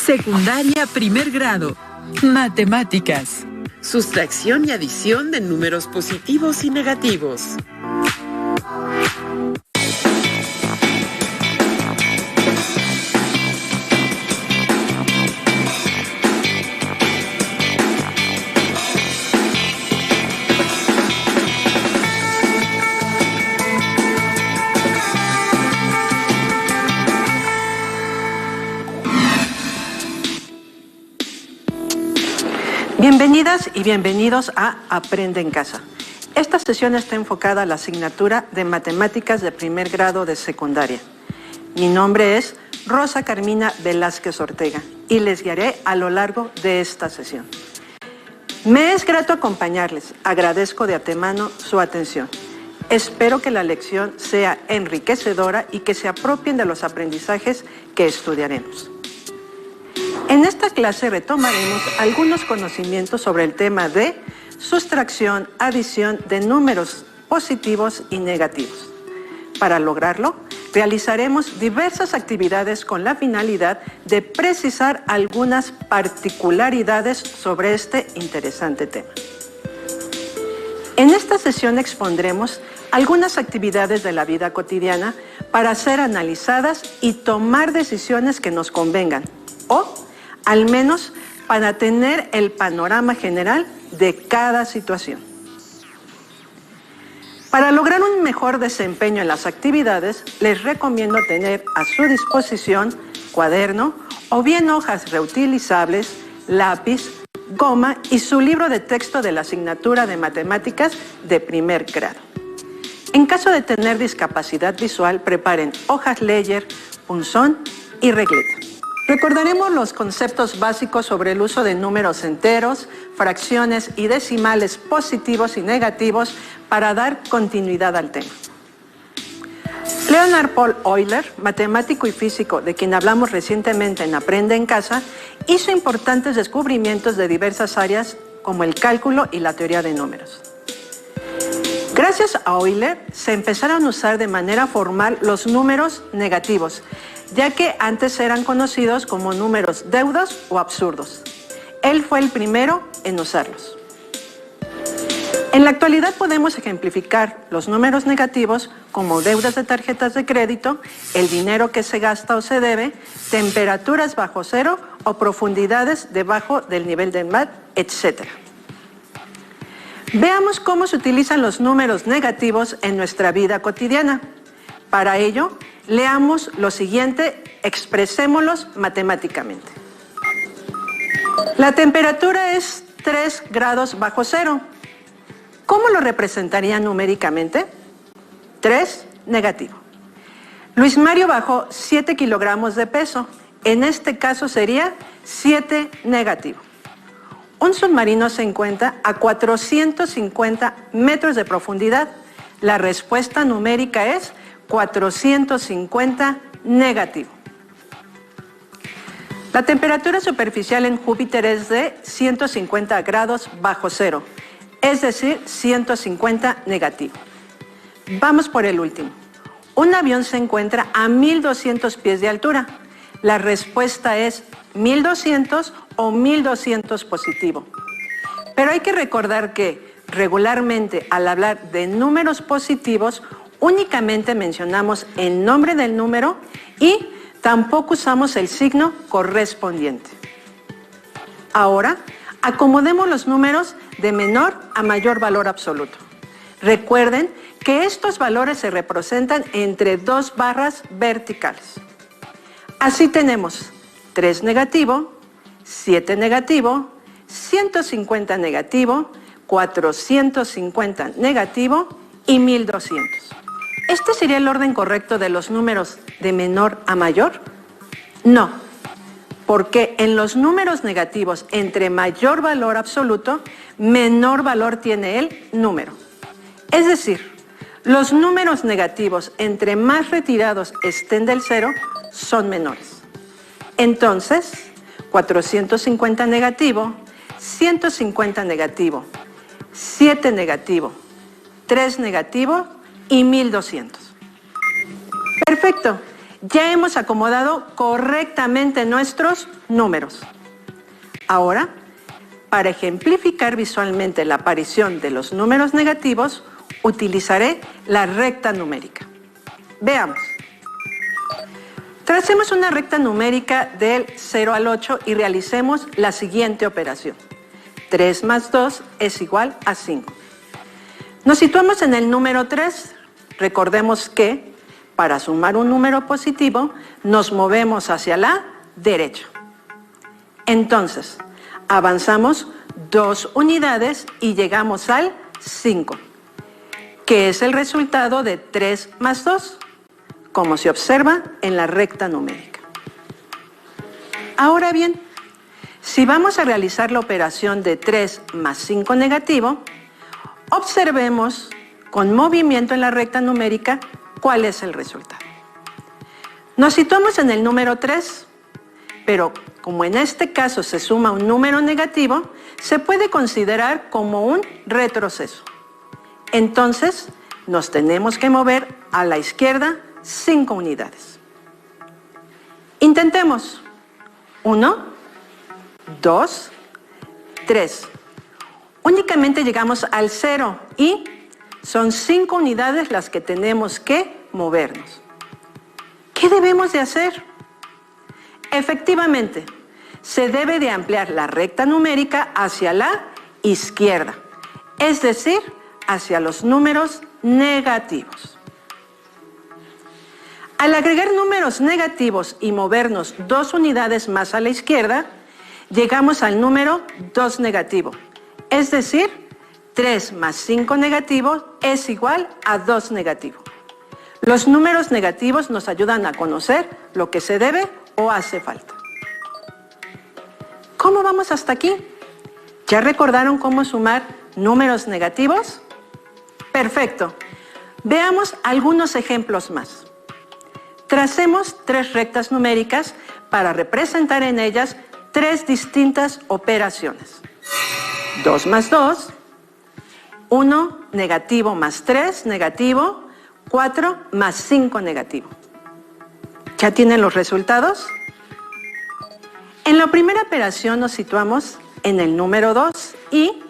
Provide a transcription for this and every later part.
Secundaria primer grado. Matemáticas. Sustracción y adición de números positivos y negativos. Bienvenidas y bienvenidos a Aprende en Casa. Esta sesión está enfocada a la asignatura de Matemáticas de primer grado de secundaria. Mi nombre es Rosa Carmina Velázquez Ortega y les guiaré a lo largo de esta sesión. Me es grato acompañarles. Agradezco de antemano su atención. Espero que la lección sea enriquecedora y que se apropien de los aprendizajes que estudiaremos. En esta clase retomaremos algunos conocimientos sobre el tema de sustracción, adición de números positivos y negativos. Para lograrlo, realizaremos diversas actividades con la finalidad de precisar algunas particularidades sobre este interesante tema. En esta sesión expondremos algunas actividades de la vida cotidiana para ser analizadas y tomar decisiones que nos convengan, o al menos para tener el panorama general de cada situación. Para lograr un mejor desempeño en las actividades, les recomiendo tener a su disposición cuaderno o bien hojas reutilizables, lápiz, goma y su libro de texto de la asignatura de matemáticas de primer grado. En caso de tener discapacidad visual, preparen hojas Ledger, punzón y regleta. Recordaremos los conceptos básicos sobre el uso de números enteros, fracciones y decimales positivos y negativos para dar continuidad al tema. Leonard Paul Euler, matemático y físico de quien hablamos recientemente en Aprende en Casa, hizo importantes descubrimientos de diversas áreas como el cálculo y la teoría de números. Gracias a Euler se empezaron a usar de manera formal los números negativos, ya que antes eran conocidos como números deudos o absurdos. Él fue el primero en usarlos. En la actualidad podemos ejemplificar los números negativos como deudas de tarjetas de crédito, el dinero que se gasta o se debe, temperaturas bajo cero o profundidades debajo del nivel del mar, etc. Veamos cómo se utilizan los números negativos en nuestra vida cotidiana. Para ello, leamos lo siguiente, expresémoslos matemáticamente. La temperatura es 3 grados bajo cero. ¿Cómo lo representaría numéricamente? 3 negativo. Luis Mario bajó 7 kilogramos de peso. En este caso sería 7 negativo. Un submarino se encuentra a 450 metros de profundidad. La respuesta numérica es 450 negativo. La temperatura superficial en Júpiter es de 150 grados bajo cero, es decir, 150 negativo. Vamos por el último. Un avión se encuentra a 1200 pies de altura. La respuesta es 1200 o 1200 positivo. Pero hay que recordar que regularmente al hablar de números positivos únicamente mencionamos el nombre del número y tampoco usamos el signo correspondiente. Ahora, acomodemos los números de menor a mayor valor absoluto. Recuerden que estos valores se representan entre dos barras verticales. Así tenemos 3 negativo, 7 negativo, 150 negativo, 450 negativo y 1200. ¿Este sería el orden correcto de los números de menor a mayor? No, porque en los números negativos entre mayor valor absoluto, menor valor tiene el número. Es decir, los números negativos entre más retirados estén del cero son menores. Entonces, 450 negativo, 150 negativo, 7 negativo, 3 negativo y 1200. Perfecto. Ya hemos acomodado correctamente nuestros números. Ahora, para ejemplificar visualmente la aparición de los números negativos, utilizaré la recta numérica. Veamos. Tracemos una recta numérica del 0 al 8 y realicemos la siguiente operación. 3 más 2 es igual a 5. Nos situamos en el número 3. Recordemos que para sumar un número positivo nos movemos hacia la derecha. Entonces, avanzamos 2 unidades y llegamos al 5, que es el resultado de 3 más 2, como se observa en la recta numérica. Ahora bien, si vamos a realizar la operación de 3 más 5 negativo, observemos con movimiento en la recta numérica cuál es el resultado. Nos situamos en el número 3, pero como en este caso se suma un número negativo, se puede considerar como un retroceso. Entonces, nos tenemos que mover a la izquierda 5 unidades. Intentemos. 1, 2, 3. Únicamente llegamos al 0 y son 5 unidades las que tenemos que movernos. ¿Qué debemos de hacer? Efectivamente, se debe de ampliar la recta numérica hacia la izquierda, es decir, hacia los números negativos. Al agregar números negativos y movernos 2 unidades más a la izquierda, llegamos al número 2 negativo, es decir, 3 más 5 negativo es igual a 2 negativo. Los números negativos nos ayudan a conocer lo que se debe o hace falta. ¿Cómo vamos hasta aquí? ¿Ya recordaron cómo sumar números negativos? Perfecto. Veamos algunos ejemplos más. Tracemos 3 rectas numéricas para representar en ellas 3 distintas operaciones. 2 más 2, 1 negativo más 3 negativo, 4 más 5 negativo. ¿Ya tienen los resultados? En la primera operación nos situamos en el número 2 y,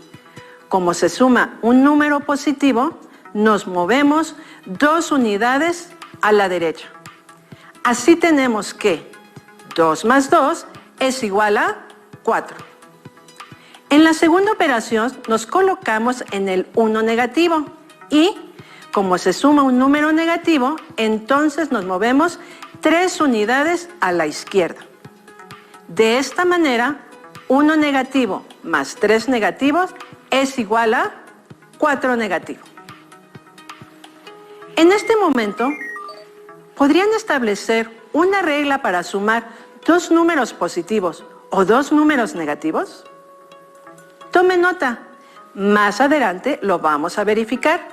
como se suma un número positivo, nos movemos 2 unidades a la derecha. Así tenemos que 2 más 2 es igual a 4. En la segunda operación nos colocamos en el 1 negativo y, como se suma un número negativo, entonces nos movemos 3 unidades a la izquierda. De esta manera, 1 negativo más 3 negativos es igual a 4 negativo. En este momento, ¿podrían establecer una regla para sumar 2 números positivos o 2 números negativos? Tomen nota, más adelante lo vamos a verificar.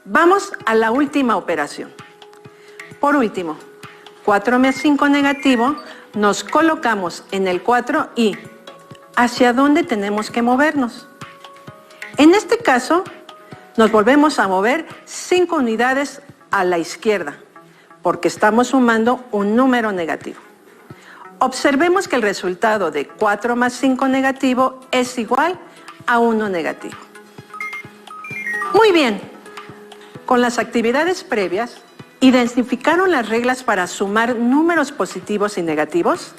Vamos a la última operación. Por último, 4 más 5 negativo, nos colocamos en el 4 y ¿hacia dónde tenemos que movernos? En este caso, nos volvemos a mover 5 unidades a la izquierda, porque estamos sumando un número negativo. Observemos que el resultado de 4 más 5 negativo es igual a 1 negativo. Muy bien, con las actividades previas, ¿identificaron las reglas para sumar números positivos y negativos?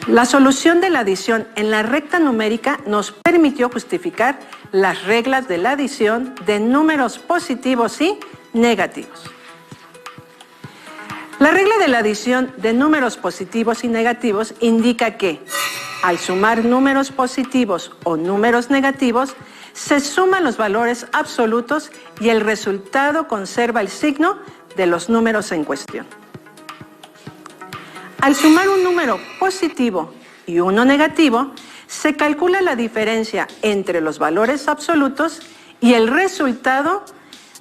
La solución de la adición en la recta numérica nos permitió justificar las reglas de la adición de números positivos y negativos. La regla de la adición de números positivos y negativos indica que, al sumar números positivos o números negativos, se suman los valores absolutos y el resultado conserva el signo de los números en cuestión. Al sumar un número positivo y uno negativo, se calcula la diferencia entre los valores absolutos y el resultado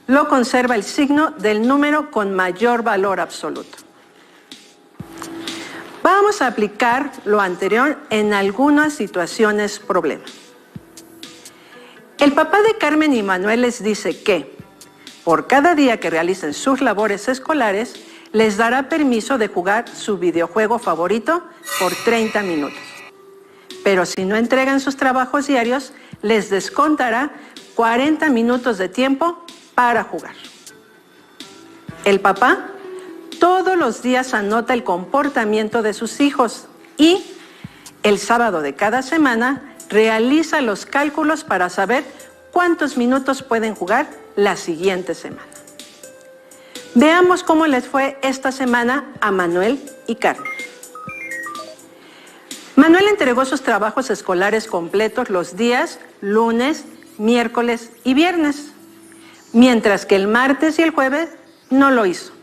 lo conserva el signo del número con mayor valor absoluto. Vamos a aplicar lo anterior en algunas situaciones problema. El papá de Carmen y Manuel les dice que, por cada día que realicen sus labores escolares, les dará permiso de jugar su videojuego favorito por 30 minutos. Pero si no entregan sus trabajos diarios, les descontará 40 minutos de tiempo para jugar. El papá todos los días anota el comportamiento de sus hijos y el sábado de cada semana realiza los cálculos para saber cuántos minutos pueden jugar la siguiente semana. Veamos cómo les fue esta semana a Manuel y Carmen. Manuel entregó sus trabajos escolares completos los días lunes, miércoles y viernes, mientras que el martes y el jueves no lo hizo.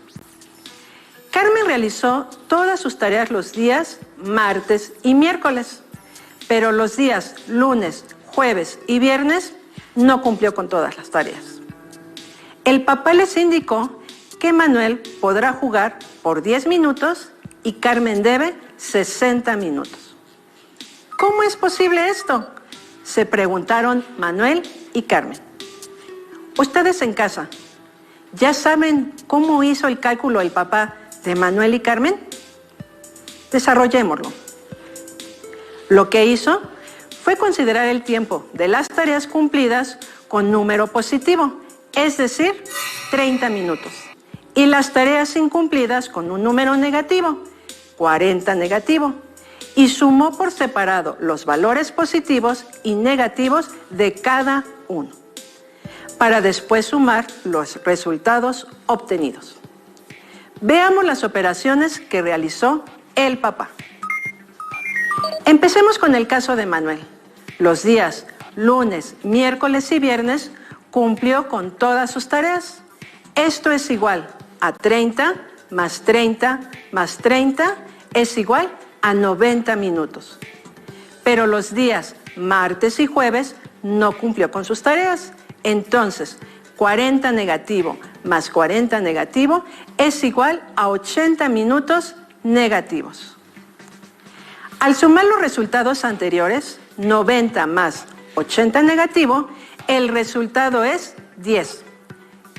Carmen realizó todas sus tareas los días martes y miércoles, pero los días lunes, jueves y viernes no cumplió con todas las tareas. El papá les indicó que Manuel podrá jugar por 10 minutos y Carmen debe 60 minutos. ¿Cómo es posible esto?, se preguntaron Manuel y Carmen. Ustedes en casa, ¿ya saben cómo hizo el cálculo el papá de Manuel y Carmen? Desarrollémoslo. Lo que hizo fue considerar el tiempo de las tareas cumplidas con número positivo, es decir, 30 minutos, y las tareas incumplidas con un número negativo, 40 negativo, y sumó por separado los valores positivos y negativos de cada uno, para después sumar los resultados obtenidos. Veamos las operaciones que realizó el papá. Empecemos con el caso de Manuel. Los días lunes, miércoles y viernes cumplió con todas sus tareas. Esto es igual a 30 más 30 más 30 es igual a 90 minutos. Pero los días martes y jueves no cumplió con sus tareas. Entonces, 40 negativo más 40 negativo es igual a 80 minutos negativos. Al sumar los resultados anteriores, 90 más 80 negativo, el resultado es 10,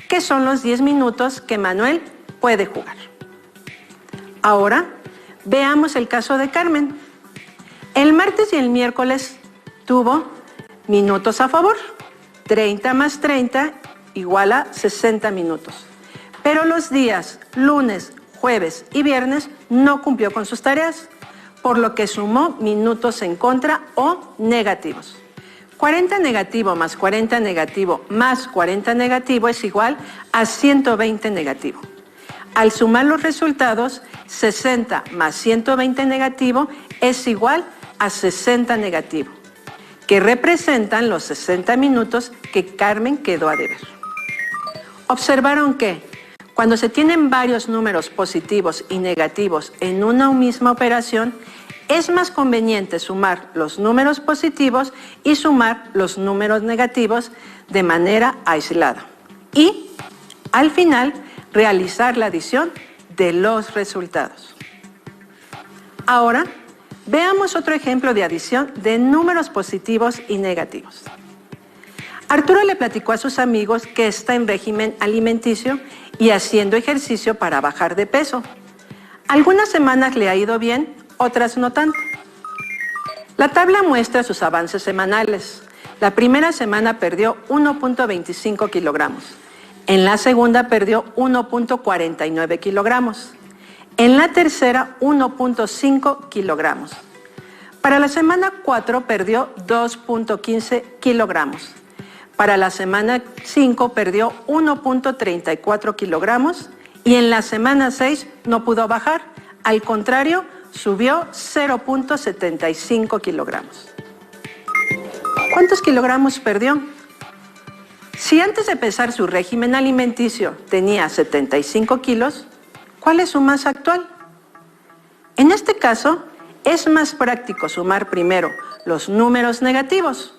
que son los 10 minutos que Manuel puede jugar. Ahora, veamos el caso de Carmen. El martes y el miércoles tuvo minutos a favor, 30 más 30 igual a 60 minutos. Pero los días lunes, jueves y viernes no cumplió con sus tareas, por lo que sumó minutos en contra o negativos. 40 negativo más 40 negativo más 40 negativo es igual a 120 negativo. Al sumar los resultados, 60 más 120 negativo es igual a 60 negativo, que representan los 60 minutos que Carmen quedó a deber. Observaron que cuando se tienen varios números positivos y negativos en una misma operación, es más conveniente sumar los números positivos y sumar los números negativos de manera aislada. Y, al final, realizar la adición de los resultados. Ahora, veamos otro ejemplo de adición de números positivos y negativos. Arturo le platicó a sus amigos que está en régimen alimenticio y haciendo ejercicio para bajar de peso. Algunas semanas le ha ido bien, otras no tanto. La tabla muestra sus avances semanales. La primera semana perdió 1.25 kilogramos. En la segunda perdió 1.49 kilogramos. En la tercera, 1.5 kilogramos. Para la semana 4 perdió 2.15 kilogramos. Para la semana 5 perdió 1.34 kilogramos y en la semana 6 no pudo bajar. Al contrario, subió 0.75 kilogramos. ¿Cuántos kilogramos perdió? Si antes de empezar su régimen alimenticio tenía 75 kilos, ¿cuál es su masa actual? En este caso, es más práctico sumar primero los números negativos.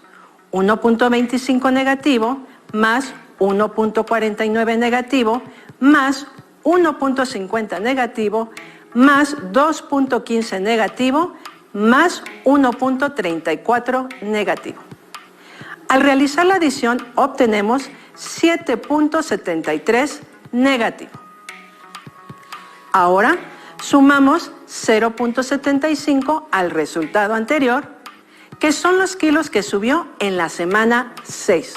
1.25 negativo más 1.49 negativo más 1.50 negativo más 2.15 negativo más 1.34 negativo. Al realizar la adición obtenemos 7.73 negativo. Ahora sumamos 0.75 al resultado anterior, que son los kilos que subió en la semana 6.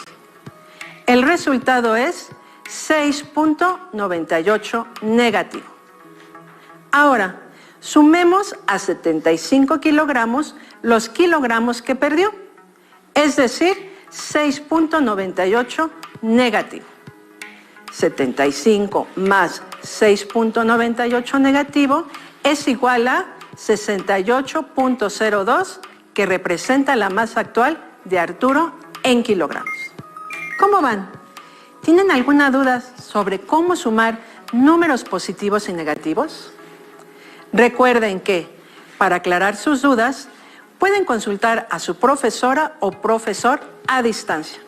El resultado es 6.98 negativo. Ahora, sumemos a 75 kilogramos los kilogramos que perdió, es decir, 6.98 negativo. 75 más 6.98 negativo es igual a 68.02, que representa la masa actual de Arturo en kilogramos. ¿Cómo van? ¿Tienen alguna duda sobre cómo sumar números positivos y negativos? Recuerden que, para aclarar sus dudas, pueden consultar a su profesora o profesor a distancia,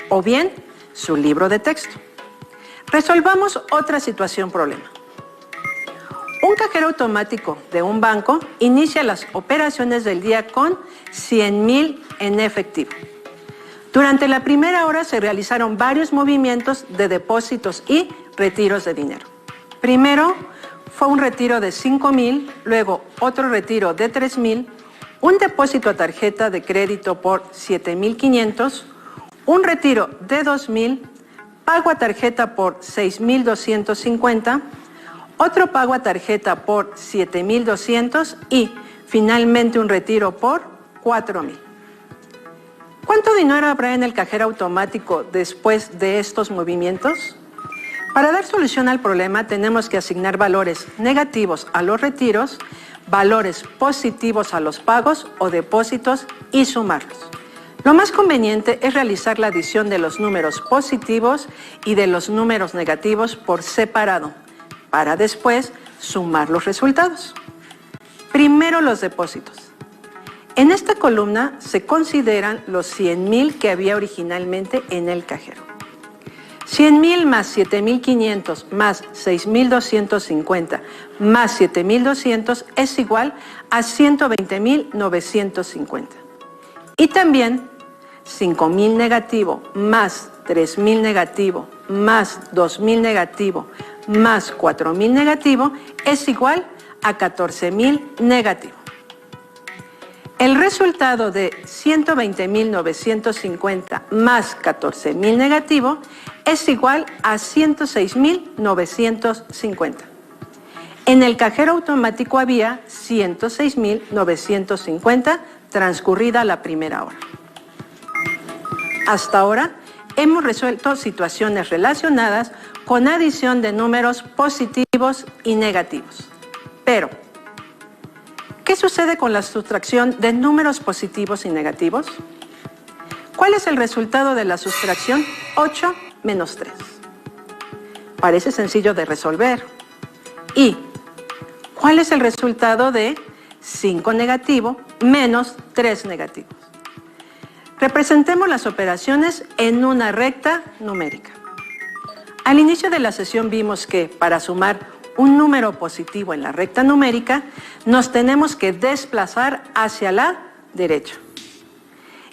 o bien su libro de texto. Resolvamos otra situación-problema. Un cajero automático de un banco inicia las operaciones del día con 100,000 en efectivo. Durante la primera hora se realizaron varios movimientos de depósitos y retiros de dinero. Primero fue un retiro de 5,000, luego otro retiro de 3,000, un depósito a tarjeta de crédito por 7,500, un retiro de 2,000, pago a tarjeta por 6,250, otro pago a tarjeta por 7,200 y finalmente un retiro por 4,000. ¿Cuánto dinero habrá en el cajero automático después de estos movimientos? Para dar solución al problema tenemos que asignar valores negativos a los retiros, valores positivos a los pagos o depósitos y sumarlos. Lo más conveniente es realizar la adición de los números positivos y de los números negativos por separado, para después sumar los resultados. Primero los depósitos. En esta columna se consideran los 100,000 que había originalmente en el cajero. 100,000 más 7,500 más 6,250 más 7,200 es igual a 120,950. Y también 5,000 negativo más 3,000 negativo más 2,000 negativo más 4,000 negativo es igual a 14,000 negativo. El resultado de 120,950 más 14,000 negativo es igual a 106,950. En el cajero automático había 106,950 transcurrida la primera hora. Hasta ahora hemos resuelto situaciones relacionadas con adición de números positivos y negativos. Pero, ¿qué sucede con la sustracción de números positivos y negativos? ¿Cuál es el resultado de la sustracción 8 menos 3? Parece sencillo de resolver. ¿Y cuál es el resultado de 5 negativo menos 3 negativos? Representemos las operaciones en una recta numérica. Al inicio de la sesión vimos que para sumar un número positivo en la recta numérica, nos tenemos que desplazar hacia la derecha.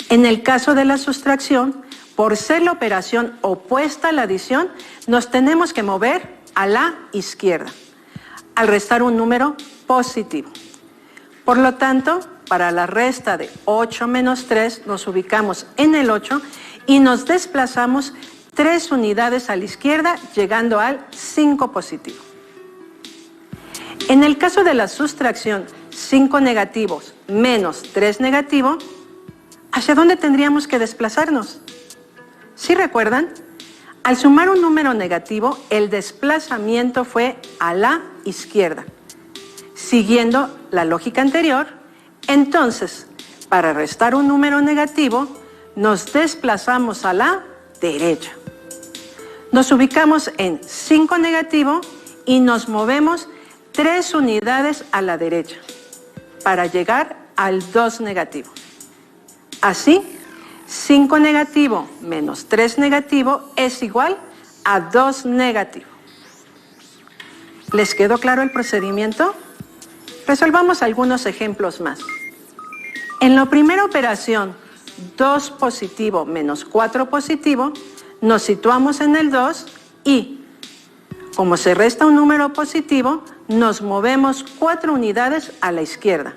En el caso de la sustracción, por ser la operación opuesta a la adición, nos tenemos que mover a la izquierda, al restar un número positivo. Por lo tanto, para la resta de 8 menos 3, nos ubicamos en el 8 y nos desplazamos 3 unidades a la izquierda, llegando al 5 positivo. En el caso de la sustracción 5 negativos menos 3 negativo, ¿hacia dónde tendríamos que desplazarnos? ¿Sí recuerdan? Al sumar un número negativo, el desplazamiento fue a la izquierda. Siguiendo la lógica anterior, entonces, para restar un número negativo, nos desplazamos a la derecha. Nos ubicamos en 5 negativo y nos movemos 3 unidades a la derecha para llegar al 2 negativo. Así, 5 negativo menos 3 negativo es igual a 2 negativo. ¿Les quedó claro el procedimiento? Resolvamos algunos ejemplos más. En la primera operación, 2 positivo menos 4 positivo, nos situamos en el 2 y, como se resta un número positivo, nos movemos 4 unidades a la izquierda.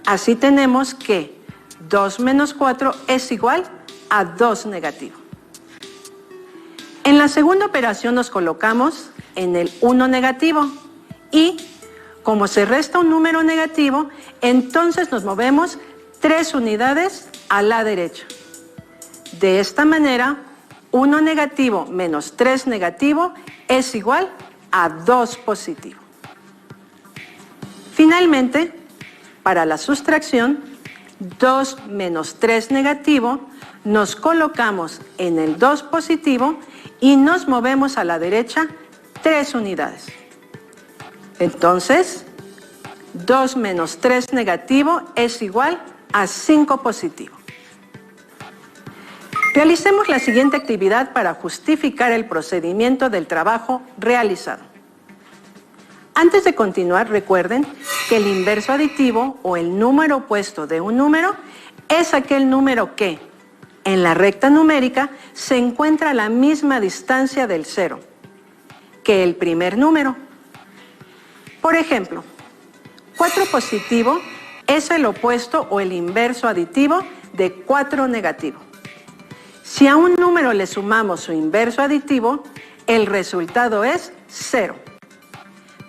Así tenemos que 2 menos 4 es igual a 2 negativo. En la segunda operación nos colocamos en el 1 negativo y como se resta un número negativo, entonces nos movemos 3 unidades a la derecha. De esta manera, 1 negativo menos 3 negativo es igual a 2 positivo. Finalmente, para la sustracción, 2 menos 3 negativo, nos colocamos en el 2 positivo y nos movemos a la derecha 3 unidades. Entonces, 2 menos 3 negativo es igual a 5 positivo. Realicemos la siguiente actividad para justificar el procedimiento del trabajo realizado. Antes de continuar, recuerden que el inverso aditivo o el número opuesto de un número es aquel número que, en la recta numérica, se encuentra a la misma distancia del cero que el primer número. Por ejemplo, 4 positivo es el opuesto o el inverso aditivo de 4 negativo. Si a un número le sumamos su inverso aditivo, el resultado es 0.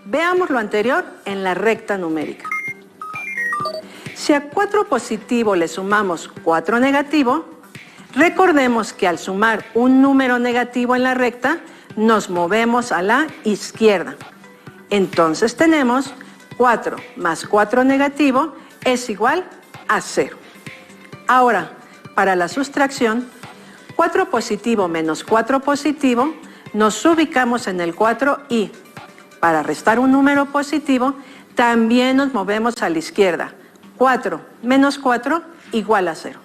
Veamos lo anterior en la recta numérica. Si a 4 positivo le sumamos 4 negativo, recordemos que al sumar un número negativo en la recta, nos movemos a la izquierda. Entonces tenemos 4 más 4 negativo es igual a 0. Ahora, para la sustracción, 4 positivo menos 4 positivo, nos ubicamos en el 4 y, para restar un número positivo, también nos movemos a la izquierda. 4 menos 4 igual a 0.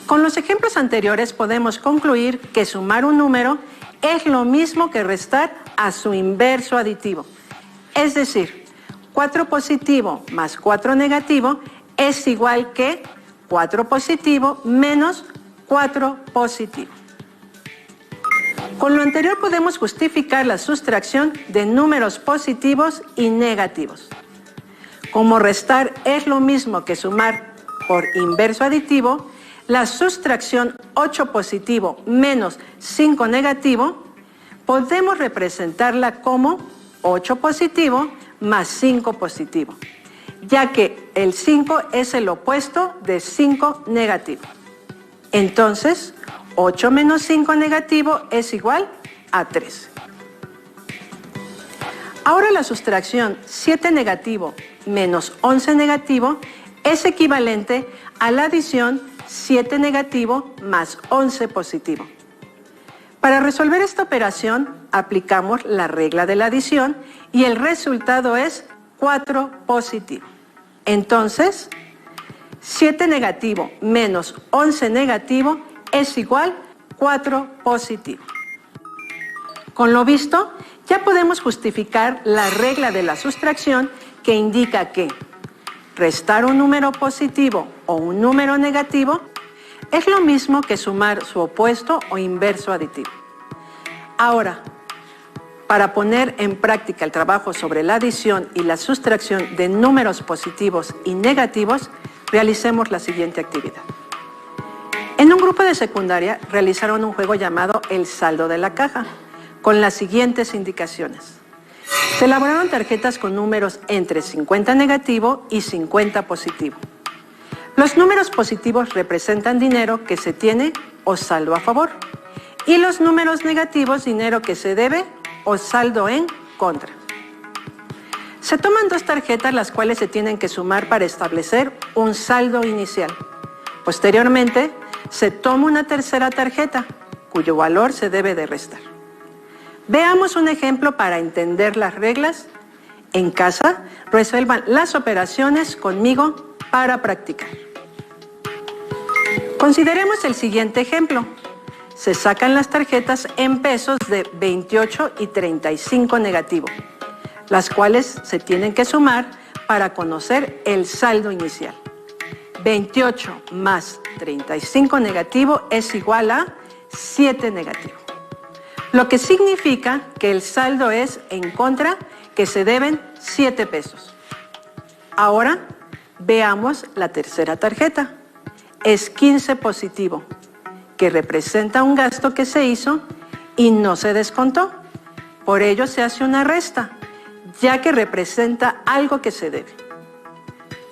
Con los ejemplos anteriores podemos concluir que sumar un número es lo mismo que restar a su inverso aditivo. Es decir, 4 positivo más 4 negativo es igual que 4 positivo menos 4 positivo. Con lo anterior podemos justificar la sustracción de números positivos y negativos. Como restar es lo mismo que sumar por inverso aditivo, la sustracción 8 positivo menos 5 negativo, podemos representarla como 8 positivo más 5 positivo, ya que el 5 es el opuesto de 5 negativo. Entonces, 8 menos 5 negativo es igual a 13. Ahora la sustracción 7 negativo menos 11 negativo es equivalente a la adición 7 negativo más 11 positivo. Para resolver esta operación, aplicamos la regla de la adición y el resultado es 4 positivo. Entonces, 7 negativo menos 11 negativo es igual a 4 positivo. Con lo visto, ya podemos justificar la regla de la sustracción que indica que restar un número positivo o un número negativo es lo mismo que sumar su opuesto o inverso aditivo. Ahora, para poner en práctica el trabajo sobre la adición y la sustracción de números positivos y negativos, realicemos la siguiente actividad. En un grupo de secundaria realizaron un juego llamado El saldo de la caja, con las siguientes indicaciones. Se elaboraron tarjetas con números entre 50 negativo y 50 positivo. Los números positivos representan dinero que se tiene o saldo a favor, y los números negativos dinero que se debe o saldo en contra. Se toman 2 tarjetas las cuales se tienen que sumar para establecer un saldo inicial. Posteriormente, se toma una tercera tarjeta, cuyo valor se debe de restar. Veamos un ejemplo para entender las reglas. En casa, resuelvan las operaciones conmigo para practicar. Consideremos el siguiente ejemplo. Se sacan las tarjetas en pesos de 28 y 35 negativo, las cuales se tienen que sumar para conocer el saldo inicial. 28 más 35 negativo es igual a 7 negativo. lo que significa que el saldo es en contra, que se deben 7 pesos. Ahora veamos la tercera tarjeta. Es 15 positivo, que representa un gasto que se hizo y no se descontó. Por ello se hace una resta, ya que representa algo que se debe.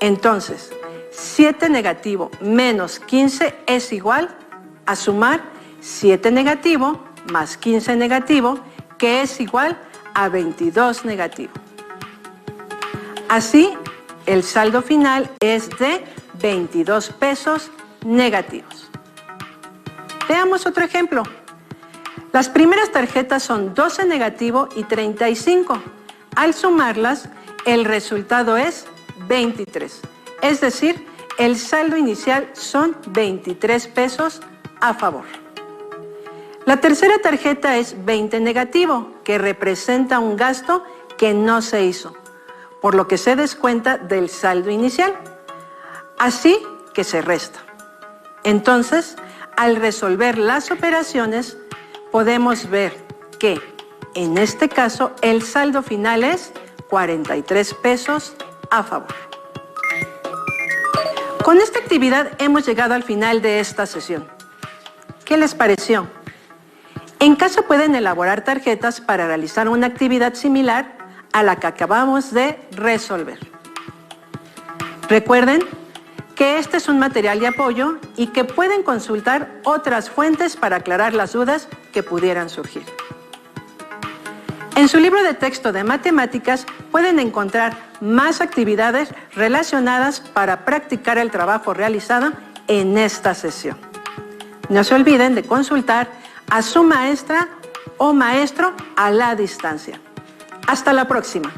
Entonces, 7 negativo menos 15 es igual a sumar 7 negativo más 15 negativo, que es igual a 22 negativo. Así, el saldo final es de 22 pesos negativos. Veamos otro ejemplo. Las primeras tarjetas son 12 negativo y 35. Al sumarlas, el resultado es 23. Es decir, el saldo inicial son 23 pesos a favor. La tercera tarjeta es 20 negativo, que representa un gasto que no se hizo, por lo que se descuenta del saldo inicial. Así que se resta. Entonces, al resolver las operaciones, podemos ver que, en este caso, el saldo final es 43 pesos a favor. Con esta actividad hemos llegado al final de esta sesión. ¿Qué les pareció? En casa pueden elaborar tarjetas para realizar una actividad similar a la que acabamos de resolver. Recuerden que este es un material de apoyo y que pueden consultar otras fuentes para aclarar las dudas que pudieran surgir. En su libro de texto de matemáticas pueden encontrar más actividades relacionadas para practicar el trabajo realizado en esta sesión. No se olviden de consultar a su maestra o maestro a la distancia. Hasta la próxima.